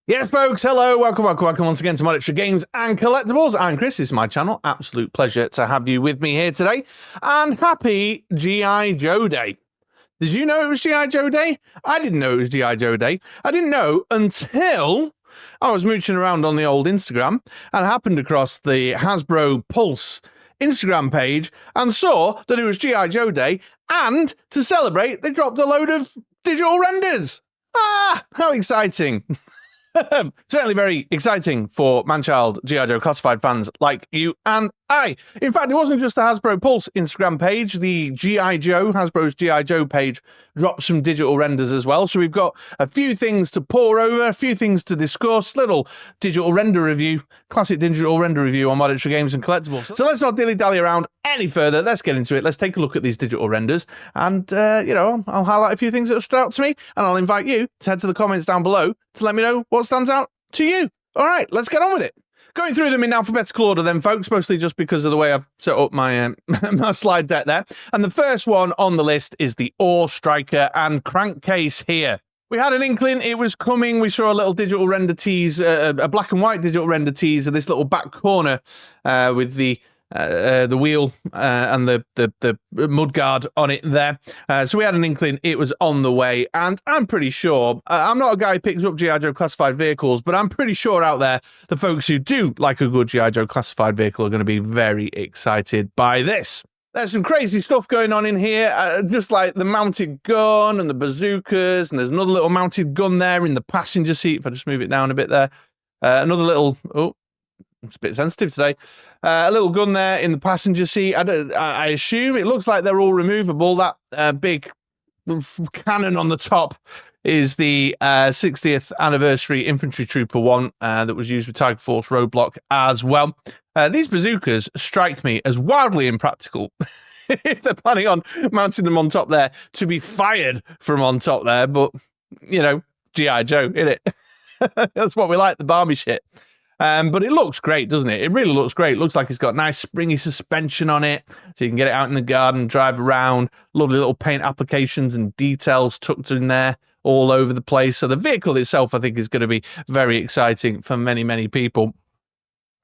Yes, folks, hello, welcome once again to MoDXtra Games and Collectibles. I'm Chris, this is my channel. Absolute pleasure to have you with me here today. And happy G.I. Joe Day. Did you know it was G.I. Joe Day? I didn't know it was G.I. Joe Day. I didn't know until I was mooching around on the old Instagram and happened across the Hasbro Pulse Instagram page and saw that it was G.I. Joe Day, and to celebrate, they dropped a load of digital renders. Ah, how exciting. Certainly very exciting for man-child G.I. Joe classified fans like you and I. In fact, it wasn't just the Hasbro Pulse Instagram page. The G.I. Joe, Hasbro's G.I. Joe page, dropped some digital renders as well. So we've got a few things to pour over, a few things to discuss, little digital render review, classic digital render review on MoDXtra Games and Collectibles. So let's not dilly-dally around any further. Let's get into it. Let's take a look at these digital renders. And, I'll highlight a few things that have stood out to me, and I'll invite you to head to the comments down below to let me know what stands out to you. All right, let's get on with it. Going through them in alphabetical order then, folks, mostly just because of the way I've set up my my slide deck there. And the first one on the list is the A.W.E Striker and Crankcase here. We had an inkling it was coming. We saw a little digital render tease, a black and white digital render tease of this little back corner with the wheel and the mudguard on it there. So we had an inkling it was on the way, and I'm pretty sure, I'm not a guy who picks up G.I. Joe classified vehicles, but I'm pretty sure out there the folks who do like a good G.I. Joe classified vehicle are going to be very excited by this. There's some crazy stuff going on in here, just like the mounted gun and the bazookas, and there's another little mounted gun there in the passenger seat. If I just move it down a bit there, another little, it's a bit sensitive today. A little gun there in the passenger seat. I assume it looks like they're all removable. That big cannon on the top is the 60th anniversary infantry trooper one that was used with Tiger Force Roadblock as well. These bazookas strike me as wildly impractical if they're planning on mounting them on top there to be fired from on top there. But, G.I. Joe, innit? That's what we like, the Barbie shit. But it looks great, doesn't it? It really looks great. It looks like it's got nice springy suspension on it, so you can get it out in the garden, drive around. Lovely little paint applications and details tucked in there all over the place. So the vehicle itself, I think, is going to be very exciting for many, many people.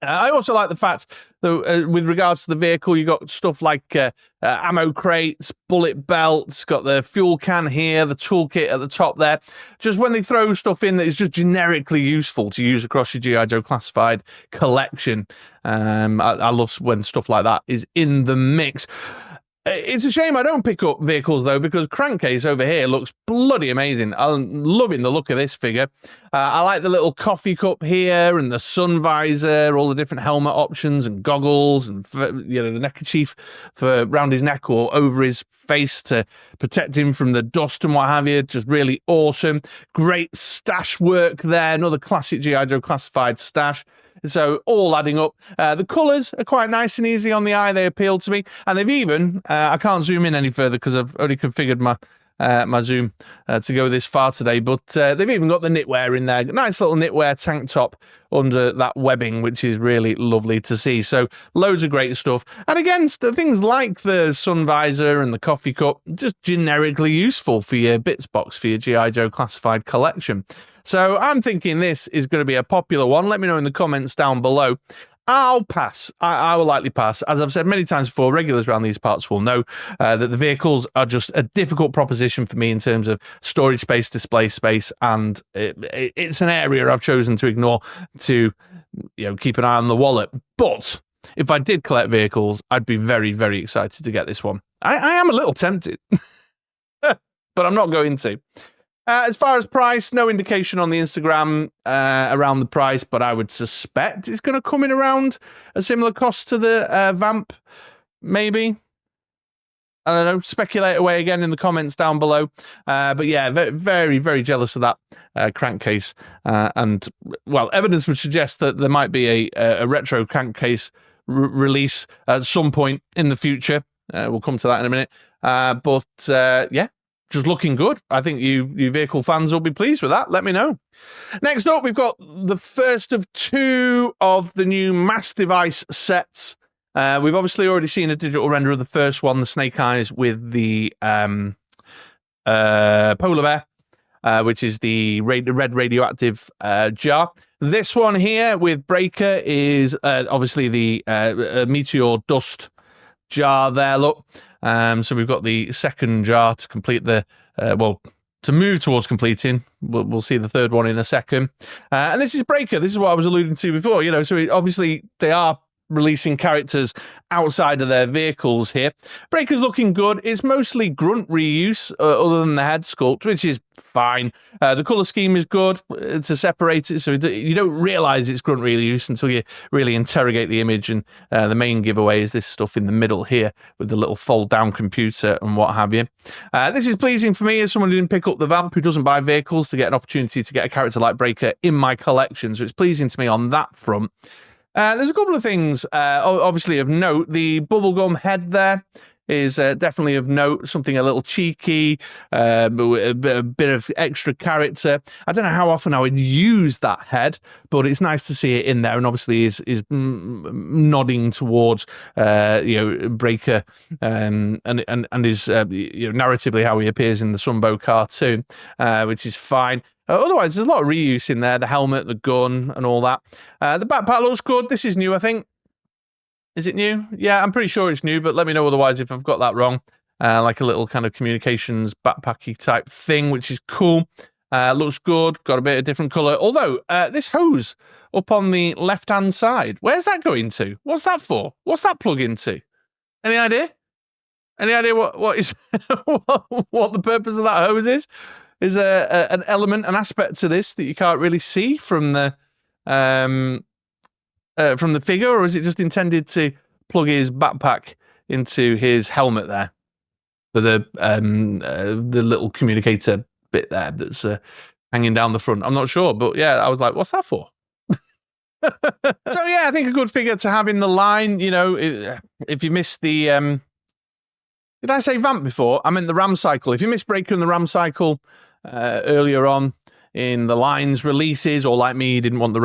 I also like the fact that with regards to the vehicle, you got stuff like ammo crates, bullet belts, got the fuel can here, the toolkit at the top there. Just when they throw stuff in that is just generically useful to use across your G.I. Joe classified collection. I love when stuff like that is in the mix. It's a shame I don't pick up vehicles, though, because Crankcase over here looks bloody amazing. I'm loving the look of this figure. I like the little coffee cup here and the sun visor, all the different helmet options and goggles and, the neckerchief for around his neck or over his face to protect him from the dust and what have you. Just really awesome. Great stash work there. Another classic G.I. Joe classified stash. So all adding up. The colours are quite nice and easy on the eye. They appeal to me. And they've even, I can't zoom in any further because I've already configured my zoom to go this far today. But they've even got the knitwear in there. Nice little knitwear tank top under that webbing, which is really lovely to see. So loads of great stuff. And again, things like the sun visor and the coffee cup, just generically useful for your bits box, for your G.I. Joe classified collection. So I'm thinking this is going to be a popular one. Let me know in the comments down below. I'll pass. I will likely pass. As I've said many times before, regulars around these parts will know that the vehicles are just a difficult proposition for me in terms of storage space, display space, and it's an area I've chosen to ignore to keep an eye on the wallet. But if I did collect vehicles, I'd be very, very excited to get this one. I am a little tempted, but I'm not going to. As far as price, no indication on the Instagram around the price, but I would suspect it's going to come in around a similar cost to the Vamp, maybe. I don't know, speculate away again in the comments down below. But yeah, very, very jealous of that crankcase. And, well, evidence would suggest that there might be a retro crankcase release at some point in the future. We'll come to that in a minute. Yeah. Just looking good. I think you vehicle fans will be pleased with that. Let me know. Next up, we've got the first of two of the new M.A.S.S device sets. We've obviously already seen a digital render of the first one, the snake eyes with the polar bear. which is the red radioactive jar. This one here with Breaker is obviously the meteor dust jar there, look. So we've got the second jar to complete the, to move towards completing. We'll see the third one in a second. And this is Breaker. This is what I was alluding to before, so obviously they are releasing characters outside of their vehicles here. Breaker's looking good. It's mostly grunt reuse, other than the head sculpt, which is fine. The colour scheme is good to separate it, so you don't realise it's grunt reuse until you really interrogate the image, and the main giveaway is this stuff in the middle here with the little fold-down computer and what have you. This is pleasing for me as someone who didn't pick up the Vamp, who doesn't buy vehicles, to get an opportunity to get a character like Breaker in my collection, so it's pleasing to me on that front. There's a couple of things, obviously, of note. The bubblegum head there is definitely of note, something a little cheeky, a bit of extra character. I don't know how often I would use that head, but it's nice to see it in there, and obviously is nodding towards Breaker and is narratively how he appears in the Sunbow cartoon, which is fine. Otherwise, there's a lot of reuse in there, the helmet, the gun, and all that. The backpack looks good. This is new, I think. Is it new? Yeah, I'm pretty sure it's new, but let me know otherwise if I've got that wrong. Like a little kind of communications backpacky type thing, which is cool. Looks good. Got a bit of different colour. Although, this hose up on the left-hand side, where's that going to? What's that for? What's that plug into? Any idea? Any idea what is what the purpose of that hose is? Is an element, an aspect to this that you can't really see from the figure, or is it just intended to plug his backpack into his helmet there for the little communicator bit there that's hanging down the front? I'm not sure, but yeah, I was like, what's that for? So yeah, I think a good figure to have in the line. If you missed the did I say Vamp before? I meant the Ram Cycle. If you missed Breaker and the Ram Cycle earlier on in the lines releases, or like me, you didn't want the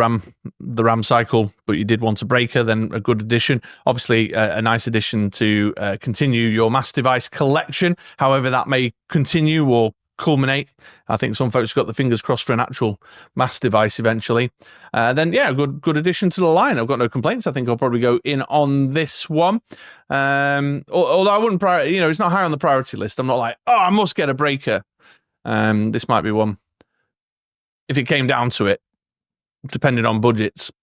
Ram Cycle, but you did want a Breaker, then a good addition. Obviously, a nice addition to continue your M.A.S.S device collection, however that may continue or culminate. I think some folks got the fingers crossed for an actual M.A.S.S device eventually. Then yeah, good addition to the line. I've got no complaints. I think I'll probably go in on this one. Although I wouldn't it's not high on the priority list. I'm not like, oh, I must get a Breaker. This might be one. If it came down to it, depending on budgets,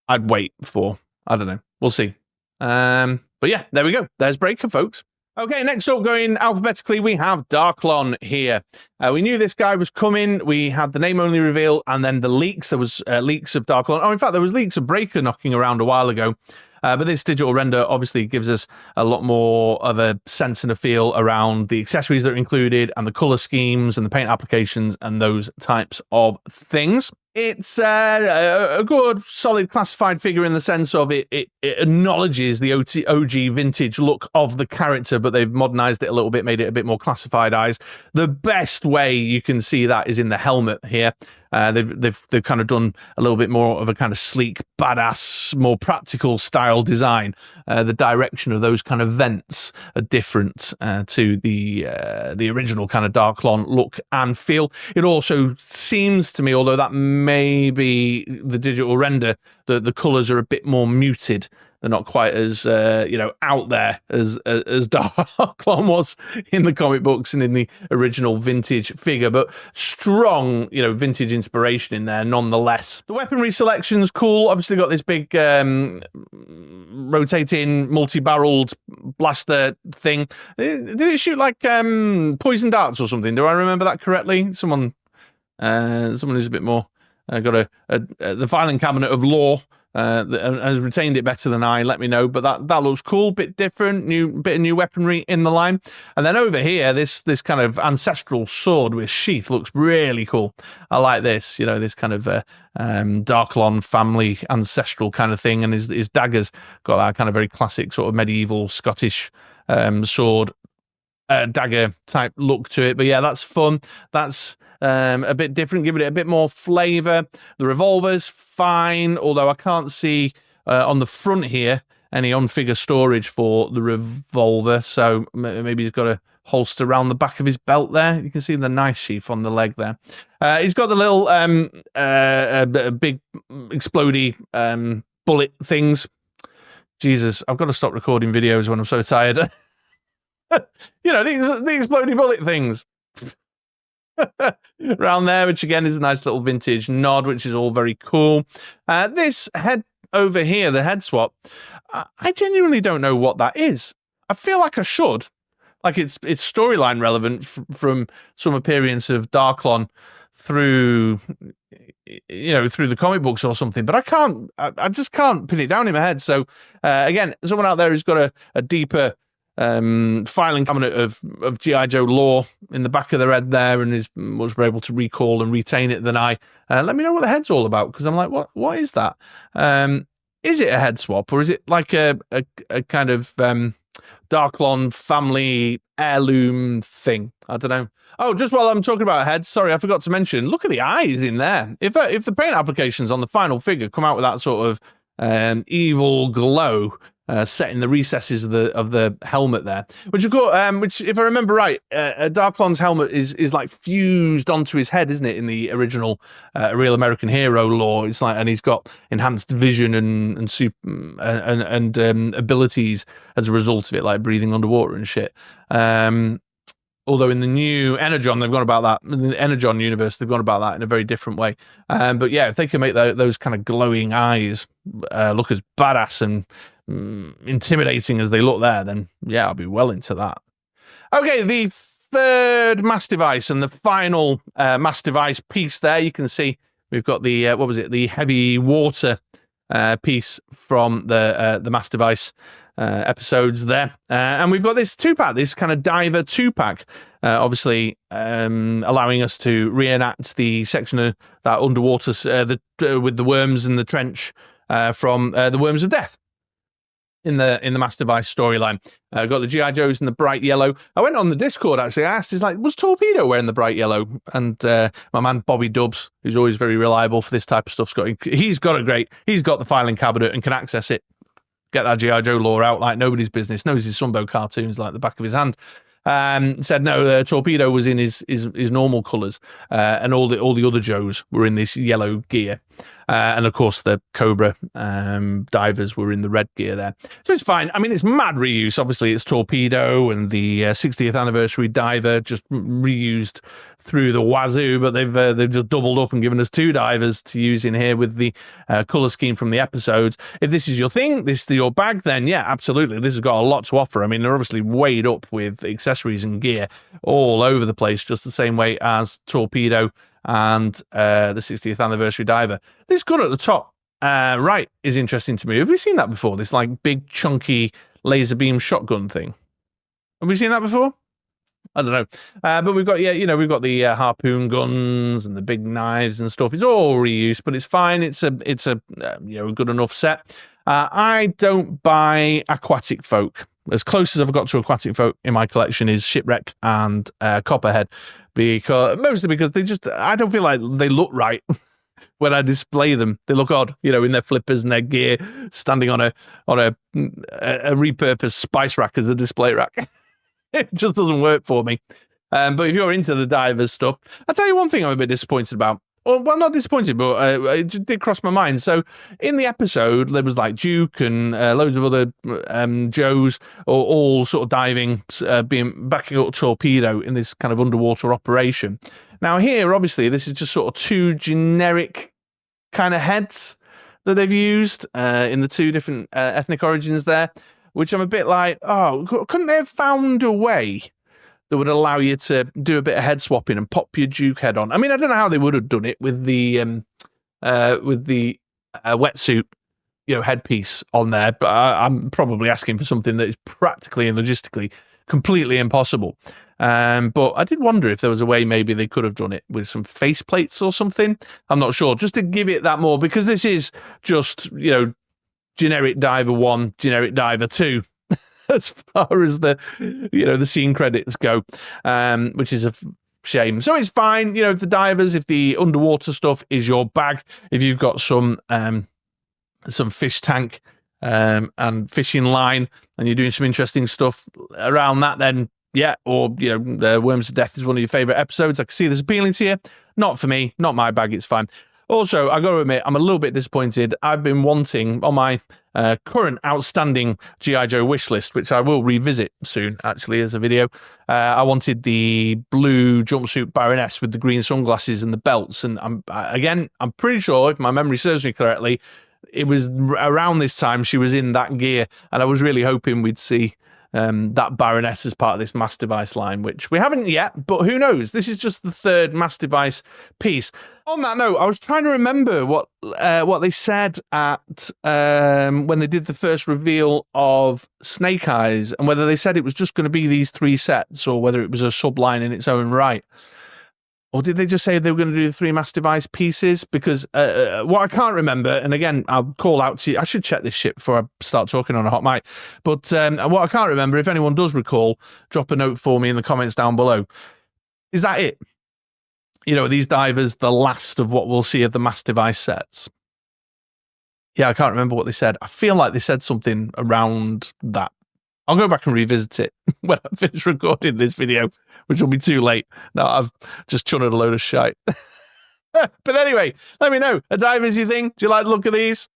I'd wait for, I don't know. We'll see. But yeah, there we go. There's Breaker, folks. Okay, next up, going alphabetically, we have Darklon here. We knew this guy was coming. We had the name only reveal and then the leaks. There was leaks of Darklon. Oh, in fact, there was leaks of Breaker knocking around a while ago. But this digital render obviously gives us a lot more of a sense and a feel around the accessories that are included and the color schemes and the paint applications and those types of things. It's a good, solid classified figure in the sense of it acknowledges the OG vintage look of the character, but they've modernized it a little bit, made it a bit more classified eyes. The best way you can see that is in the helmet here. They've kind of done a little bit more of a kind of sleek, badass, more practical style design. The direction of those kind of vents are different to the original kind of Darklon look and feel. It also seems to me, although that may be the digital render, the colours are a bit more muted. They're not quite as out there as Darklon was in the comic books and in the original vintage figure, but strong vintage inspiration in there nonetheless. The weaponry selection's cool. Obviously got this big rotating multi-barreled blaster thing. Did it shoot like poison darts or something? Do I remember that correctly? Someone who's a bit more got the filing cabinet of lore. Has retained it better than I, let me know, but that looks cool, bit different, bit of new weaponry in the line. And then over here, this kind of ancestral sword with sheath looks really cool. I like this, this kind of Darklon family ancestral kind of thing, and his dagger's got that kind of very classic sort of medieval Scottish sword dagger type look to it. But yeah, that's fun. That's a bit different, giving it a bit more flavour. The revolver's fine, although I can't see on the front here any on-figure storage for the revolver, so maybe he's got to holster around the back of his belt there. You can see the knife sheath on the leg there. He's got the little big explodey bullet things. Jesus, I've got to stop recording videos when I'm so tired. You know, the explodey bullet things. Around there, which again is a nice little vintage nod, which is all very cool. This head over here, the head swap, I genuinely don't know what that is. I feel like I should. Like it's storyline relevant from some appearance of Darklon through, you know, through the comic books or something, but I just can't pin it down in my head. So again, someone out there who's got a deeper filing cabinet of G.I. Joe lore in the back of their head there and is much more able to recall and retain it than I. Let me know what the head's all about, because I'm like, what is that? Is it a head swap, or is it like a kind of Darklon family heirloom thing? I don't know. Oh, just while I'm talking about heads, sorry, I forgot to mention, look at the eyes in there. If the paint applications on the final figure come out with that sort of evil glow, set in the recesses of the helmet there, which if I remember right, Darklon's helmet is like fused onto his head, isn't it? In the original A Real American Hero lore, it's like, and he's got enhanced vision and abilities as a result of it, like breathing underwater and shit. Although in the new Energon, they've gone about that. In the Energon universe, they've gone about that in a very different way. But yeah, if they can make those kind of glowing eyes look as badass and intimidating as they look there, then yeah, I'll be well into that. Okay, the third M.A.S.S device and the final M.A.S.S device piece there. You can see we've got the the heavy water piece from the M.A.S.S device episodes there, and we've got this 2-pack, this kind of diver 2-pack, obviously allowing us to reenact the section of that underwater with the worms in the trench from the Worms of Death in the M.A.S.S device storyline. Got the G.I. Joes in the bright yellow. I went on the Discord, actually. I asked, he's like, was Torpedo wearing the bright yellow? And my man Bobby Dubs, who's always very reliable for this type of stuff, he's got the filing cabinet and can access it. Get that G.I. Joe lore out like nobody's business. Knows his Sunbow cartoons like the back of his hand. Said no, Torpedo was in his normal colours, and all the other Joes were in this yellow gear, and of course the Cobra divers were in the red gear there. So it's fine. I mean, it's mad reuse. Obviously, it's Torpedo and the 60th anniversary diver just reused through the wazoo, but they've just doubled up and given us 2 divers to use in here with the colour scheme from the episodes. If this is your thing, this is your bag, then yeah, absolutely, this has got a lot to offer. I mean, they're obviously weighed up with accessories and gear all over the place, just the same way as Torpedo and the 60th anniversary diver. This gun at the top right is interesting to me. Have we seen that before? This like big chunky laser beam shotgun thing. Have we seen that before? I don't know. But we've got, we've got the harpoon guns and the big knives and stuff. It's all reused, but it's fine. It's a good enough set. I don't buy aquatic folk. As close as I've got to aquatic folk in my collection is Shipwreck and Copperhead, mostly because I don't feel like they look right when I display them. They look odd, in their flippers and their gear, standing on a repurposed spice rack as a display rack. It just doesn't work for me. But if you're into the divers stuff, I'll tell you one thing I'm a bit disappointed about. Well, not disappointed, but it did cross my mind. So in the episode, there was like Duke and loads of other Joes, all sort of diving, backing up Torpedo in this kind of underwater operation. Now here, obviously, this is just sort of 2 generic kind of heads that they've used in the 2 different ethnic origins there, which I'm a bit like, oh, couldn't they have found a way that would allow you to do a bit of head swapping and pop your Duke head on? I mean, I don't know how they would have done it with the wetsuit, headpiece on there, but I'm probably asking for something that is practically and logistically completely impossible. But I did wonder if there was a way maybe they could have done it with some face plates or something. I'm not sure, just to give it that more, because this is just, generic diver 1, generic diver 2. As far as the scene credits go, which is a shame. So it's fine, if the divers, if the underwater stuff is your bag, if you've got some fish tank and fishing line, and you're doing some interesting stuff around that, then yet, or, you know, Worms of Death is one of your favourite episodes, I can see this appealing to you. Not for me, not my bag, it's fine. Also, I got to admit, I'm a little bit disappointed. I've been wanting, on my current outstanding G.I. Joe wish list, which I will revisit soon, actually, as a video, I wanted the blue jumpsuit Baroness with the green sunglasses and the belts. And I'm pretty sure, if my memory serves me correctly, it was around this time she was in that gear, and I was really hoping we'd see that Baroness as part of this M.A.S.S device line, which we haven't yet, but who knows? This is just the third M.A.S.S device piece. On that note, I was trying to remember what they said at when they did the first reveal of Snake Eyes, and whether they said it was just going to be these 3 sets, or whether it was a subline in its own right. Or did they just say they were going to do the 3 M.A.S.S device pieces? Because what I can't remember, and again, I'll call out to you, I should check this shit before I start talking on a hot mic, but what I can't remember, if anyone does recall, drop a note for me in the comments down below. Is that it? You know, these divers, the last of what we'll see of the M.A.S.S device sets? Yeah, I can't remember what they said. I feel like they said something around that. I'll go back and revisit it when I finish recording this video, which will be too late. Now I've just chunned a load of shite. But anyway, let me know. A divers you thing? Do you like the look of these?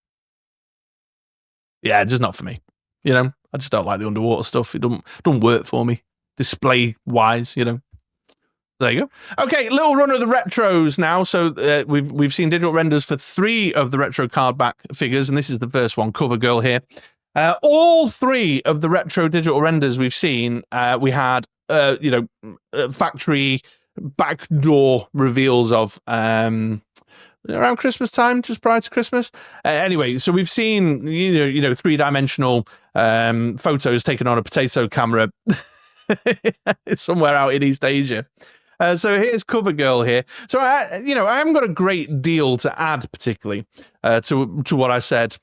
Yeah, just not for me. You know, I just don't like the underwater stuff. It don't work for me, display-wise, you know. There you go. Okay, little run of the retros now. So we've seen digital renders for 3 of the retro card back figures, and this is the first one, Cover Girl here. All 3 of the retro digital renders we've seen, we had, factory backdoor reveals of around Christmas time, just prior to Christmas. Anyway, so we've seen, you know, 3-dimensional photos taken on a potato camera somewhere out in East Asia. So here's Cover Girl here. So I haven't got a great deal to add, particularly to what I said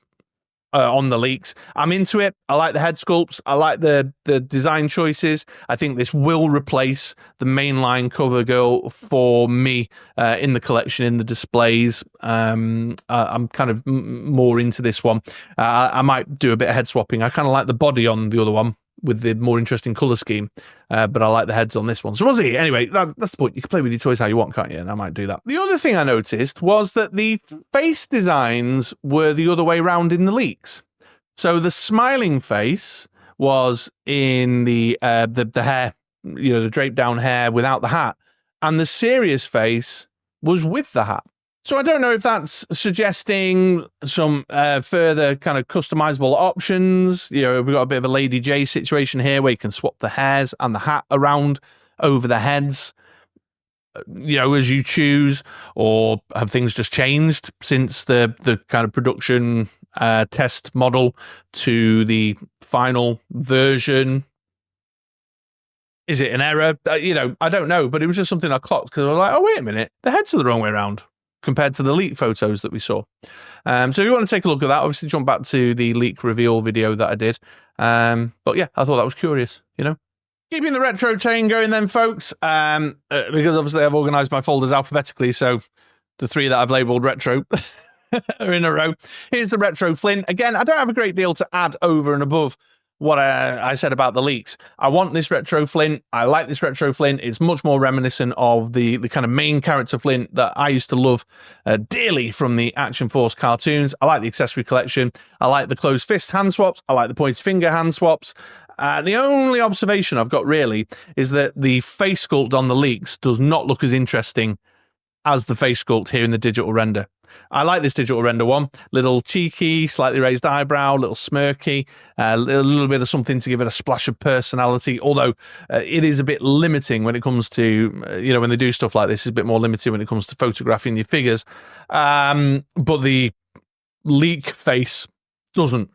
on the leaks. I'm into it. I like the head sculpts. I like the design choices. I think this will replace the mainline Cover Girl for me in the collection, in the displays. I'm kind of more into this one. I might do a bit of head swapping. I kind of like the body on the other one with the more interesting colour scheme, but I like the heads on this one. So we'll see. Anyway, that's the point. You can play with your toys how you want, can't you? And I might do that. The other thing I noticed was that the face designs were the other way around in the leaks. So the smiling face was in the hair, you know, the draped down hair without the hat, and the serious face was with the hat. So I don't know if that's suggesting some further kind of customizable options. You know, we've got a bit of a Lady J situation here where you can swap the hairs and the hat around over the heads, you know, as you choose, or have things just changed since the kind of production test model to the final version? Is it an error? You know, I don't know, but it was just something I clocked because I was like, oh, wait a minute, the heads are the wrong way around compared to the leak photos that we saw. So if you want to take a look at that, obviously jump back to the leak reveal video that I did. But yeah, I thought that was curious, you know. Keeping the retro chain going then, folks, because obviously I've organised my folders alphabetically, so the 3 that I've labelled retro are in a row. Here's the retro Flint. Again, I don't have a great deal to add over and above what I said about the leaks. I want this retro Flint. I like this retro Flint. It's much more reminiscent of the kind of main character Flint that I used to love dearly from the Action Force cartoons. I like the accessory collection. I like the closed fist hand swaps. I like the pointed finger hand swaps. The only observation I've got really is that the face sculpt on the leaks does not look as interesting as the face sculpt here in the digital render. I like this digital render one. Little cheeky, slightly raised eyebrow, little smirky, a little bit of something to give it a splash of personality, although it is a bit limiting when it comes to, you know, when they do stuff like this, it's a bit more limited when it comes to photographing your figures. But the leak face doesn't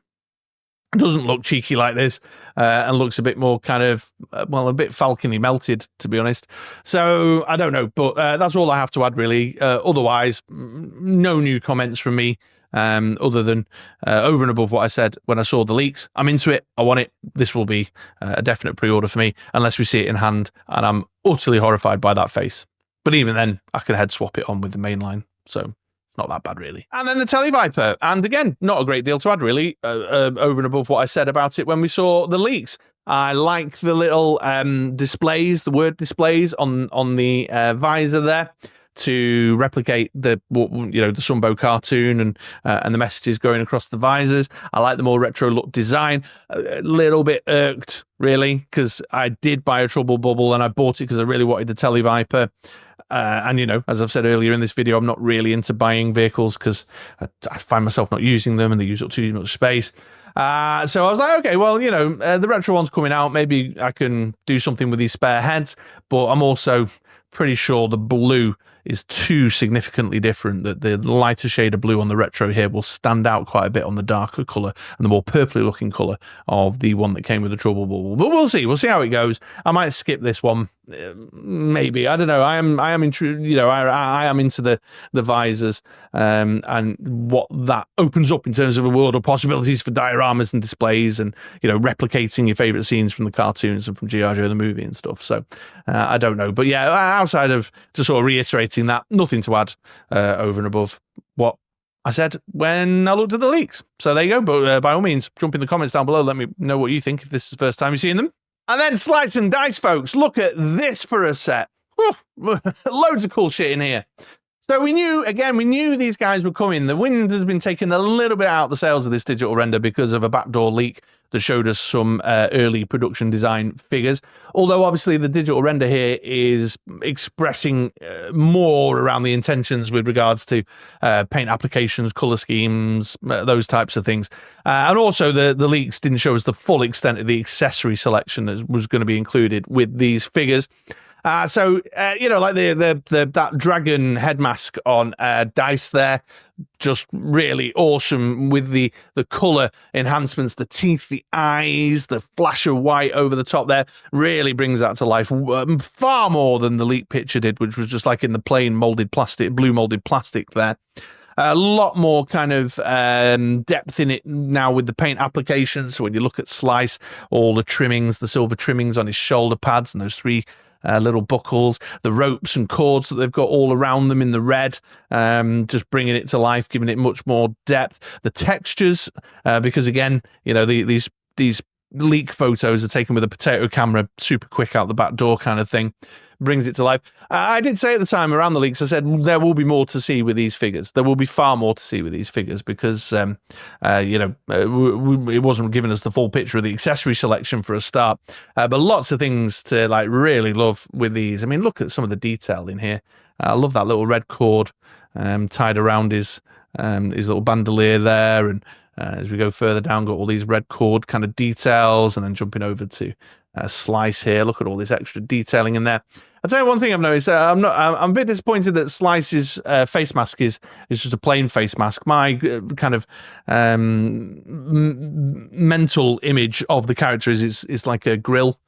look cheeky like this, and looks a bit more kind of, well, a bit Falcony melted, to be honest. So I don't know, but that's all I have to add, really. Otherwise, no new comments from me, other than over and above what I said when I saw the leaks. I'm into it. I want it. This will be a definite pre-order for me, unless we see it in hand, and I'm utterly horrified by that face. But even then, I can head swap it on with the main line. So it's not that bad, really. And then the Televiper. And again, not a great deal to add, really, over and above what I said about it when we saw the leaks. I like the little displays, the word displays on the visor there, to replicate the Sunbow cartoon and the messages going across the visors. I like the more retro look design. A little bit irked, really, because I did buy a Trouble Bubble and I bought it because I really wanted a Televiper. And, as I've said earlier in this video, I'm not really into buying vehicles because I find myself not using them and they use up too much space. So I was like, okay, well, the retro one's coming out. Maybe I can do something with these spare heads. But I'm also pretty sure the blue is too significantly different, that the lighter shade of blue on the retro here will stand out quite a bit on the darker colour and the more purpley looking colour of the one that came with the Trouble Bubble. But we'll see how it goes. I might skip this one, maybe. I don't know. I am I am into the visors and what that opens up in terms of a world of possibilities for dioramas and displays and replicating your favourite scenes from the cartoons and from G.I. Joe the movie and stuff. So I don't know, but yeah, outside of just sort of reiterating that, nothing to add over and above what I said when I looked at the leaks. So there you go. But by all means, jump in the comments down below. Let me know what you think if this is the first time you've seen them. And then slice and dice, folks. Look at this for a set. Loads of cool shit in here. So we knew these guys were coming. The wind has been taking a little bit out of the sails of this digital render because of a backdoor leak that showed us some early production design figures. Although obviously the digital render here is expressing more around the intentions with regards to paint applications, color schemes, those types of things. And also the leaks didn't show us the full extent of the accessory selection that was going to be included with these figures. Like that dragon head mask on Dice there, just really awesome with the colour enhancements, the teeth, the eyes, the flash of white over the top there, really brings that to life far more than the leak picture did, which was just like in the plain moulded plastic, blue moulded plastic there. A lot more kind of depth in it now with the paint applications. So when you look at Slice, all the trimmings, the silver trimmings on his shoulder pads and those three little buckles, the ropes and cords that they've got all around them in the red, just bringing it to life, giving it much more depth. The textures, because again, these leak photos are taken with a potato camera, super quick out the back door kind of thing, brings it to life. I did say at the time around the leaks, I said there will be more to see with these figures. There will be far more to see with these figures because, it wasn't giving us the full picture of the accessory selection for a start. But lots of things to really love with these. I mean, look at some of the detail in here. I love that little red cord tied around his little bandolier there, and as we go further down, got all these red cord kind of details, and then jumping over to Slice here. Look at all this extra detailing in there. I'll tell you one thing I've noticed. I'm a bit disappointed that Slice's face mask is just a plain face mask. My kind of mental image of the character is like a grill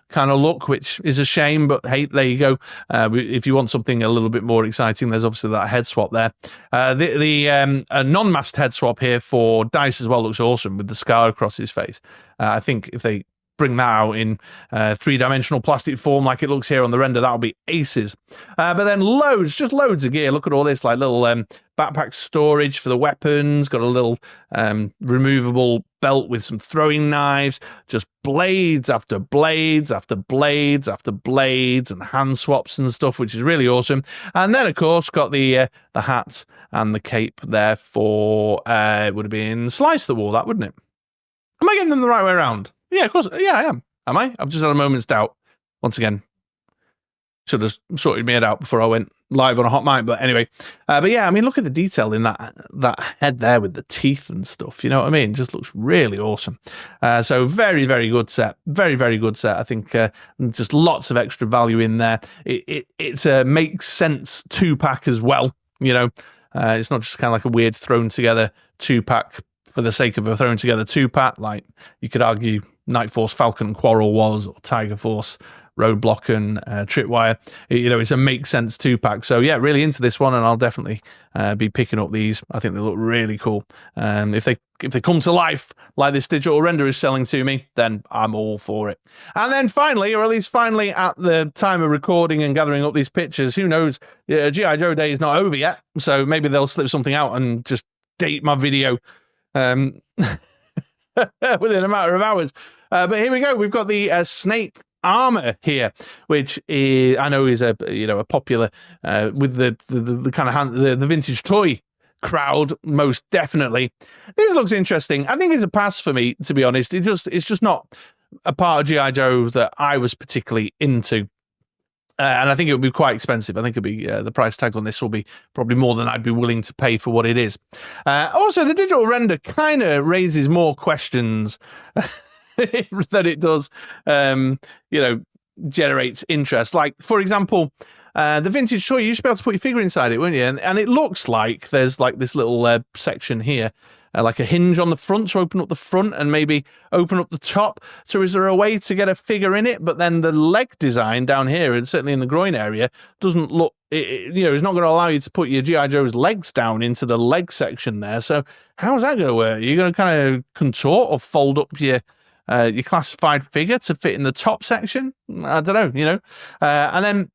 kind of look, which is a shame, but hey, there you go. If you want something a little bit more exciting, there's obviously that head swap there. The non-masked head swap here for Dice as well looks awesome with the scar across his face. I think if they bring that out in three-dimensional plastic form like it looks here on the render, that'll be aces. But then loads of gear. Look at all this, like little backpack storage for the weapons, got a little removable belt with some throwing knives, just blades after blades after blades after blades, and hand swaps and stuff, which is really awesome. And then of course got the hat and the cape there for it would have been Slice that wore that, wouldn't it? Am I getting them the right way around? Yeah, of course. Yeah, I am. Am I? I've just had a moment's doubt. Once again, should have sorted my head out before I went live on a hot mic. But anyway, but yeah, I mean, look at the detail in that head there with the teeth and stuff. You know what I mean? Just looks really awesome. So very, very good set. Very, very good set. I think just lots of extra value in there. It's a makes sense 2-pack as well. It's not just kind of like a weird thrown together 2-pack for the sake of a thrown together 2-pack. Like you could argue Night Force Falcon Quarrel was, or Tiger Force Roadblock and Tripwire. It's a make sense 2-pack. So yeah, really into this one, and I'll definitely be picking up these. I think they look really cool. If they come to life like this digital render is selling to me, then I'm all for it. And then finally, or at least finally at the time of recording and gathering up these pictures, who knows, G.I. Joe Day is not over yet, so maybe they'll slip something out and just date my video within a matter of hours. But here we go. We've got the S.N.A.K.E armor here, which is, I know is a popular with the kind of the vintage toy crowd, most definitely. This looks interesting. I think it's a pass for me, to be honest. It's just not a part of G.I. Joe that I was particularly into. And I think it would be quite expensive. I think it'd be the price tag on this will be probably more than I'd be willing to pay for what it is. Also, the digital render kind of raises more questions than it does, generates interest. Like, for example, the vintage toy, you used to be able to put your figure inside it, weren't you? And it looks like there's like this little section here, like a hinge on the front to open up the front and maybe open up the top. So is there a way to get a figure in it? But then the leg design down here, and certainly in the groin area, doesn't look, it's not going to allow you to put your G.I. Joe's legs down into the leg section there. So how's that going to work? You're going to kind of contort or fold up your classified figure to fit in the top section? I don't know, and then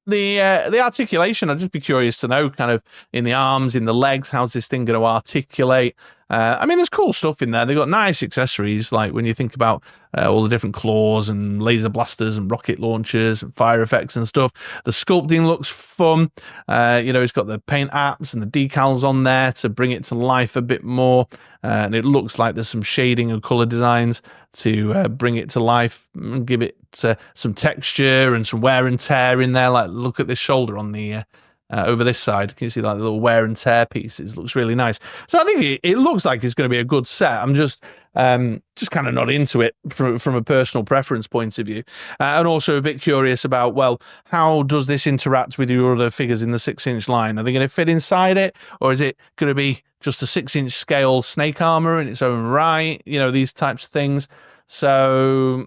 the articulation, I'd just be curious to know, kind of in the arms, in the legs, how's this thing going to articulate? I mean, there's cool stuff in there. They've got nice accessories, like when you think about all the different claws and laser blasters and rocket launchers and fire effects and stuff. The sculpting looks fun. It's got the paint apps and the decals on there to bring it to life a bit more. And it looks like there's some shading and color designs to bring it to life and give it some texture and some wear and tear in there. Like, look at this shoulder on the over this side. Can you see like the little wear and tear pieces? Looks really nice. So I think it looks like it's going to be a good set. I'm just kind of not into it from a personal preference point of view, and also a bit curious about, well, how does this interact with your other figures in the 6-inch line? Are they going to fit inside it, or is it going to be just a 6-inch scale S.N.A.K.E armor in its own right? These types of things. So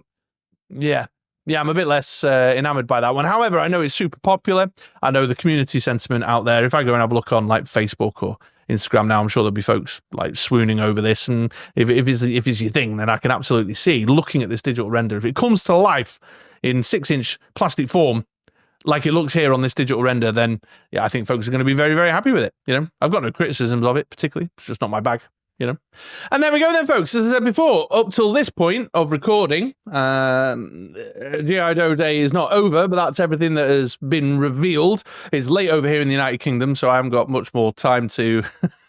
yeah, I'm a bit less enamored by that one. However, I know it's super popular. I know the community sentiment out there. If I go and have a look on like Facebook or Instagram now, I'm sure there'll be folks like swooning over this. And if it's your thing, then I can absolutely see, looking at this digital render, if it comes to life in 6-inch plastic form, like it looks here on this digital render, then yeah, I think folks are going to be very, very happy with it. I've got no criticisms of it particularly. It's just not my bag. And there we go then, folks. As I said before, up till this point of recording, G.I. Joe Day is not over, but that's everything that has been revealed. It's late over here in the United Kingdom, so I haven't got much more time to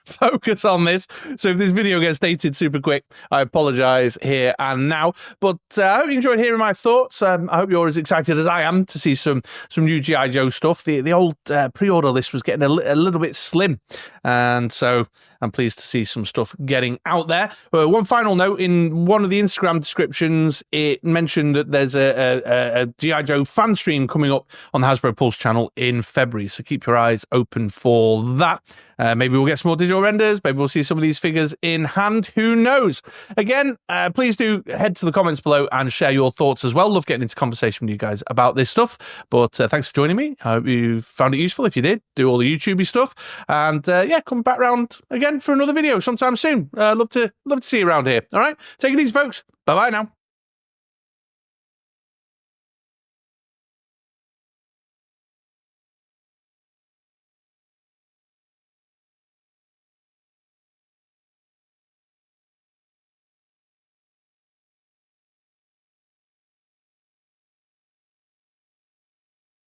focus on this. So if this video gets dated super quick, I apologize here and now. But I hope you enjoyed hearing my thoughts. I hope you're as excited as I am to see some new G.I. Joe stuff. The old pre-order list was getting a little bit slim, and so I'm pleased to see some stuff getting out there. One final note, in one of the Instagram descriptions, it mentioned that there's a G.I. Joe fan stream coming up on the Hasbro Pulse channel in February, so keep your eyes open for that. Maybe we'll get some more digital renders. Maybe we'll see some of these figures in hand. Who knows? Again, please do head to the comments below and share your thoughts as well. Love getting into conversation with you guys about this stuff. But thanks for joining me. I hope you found it useful. If you did, do all the YouTubey stuff. And yeah, come back round again for another video sometime soon. Love to see you around here. All right, take it easy, folks. Bye-bye now.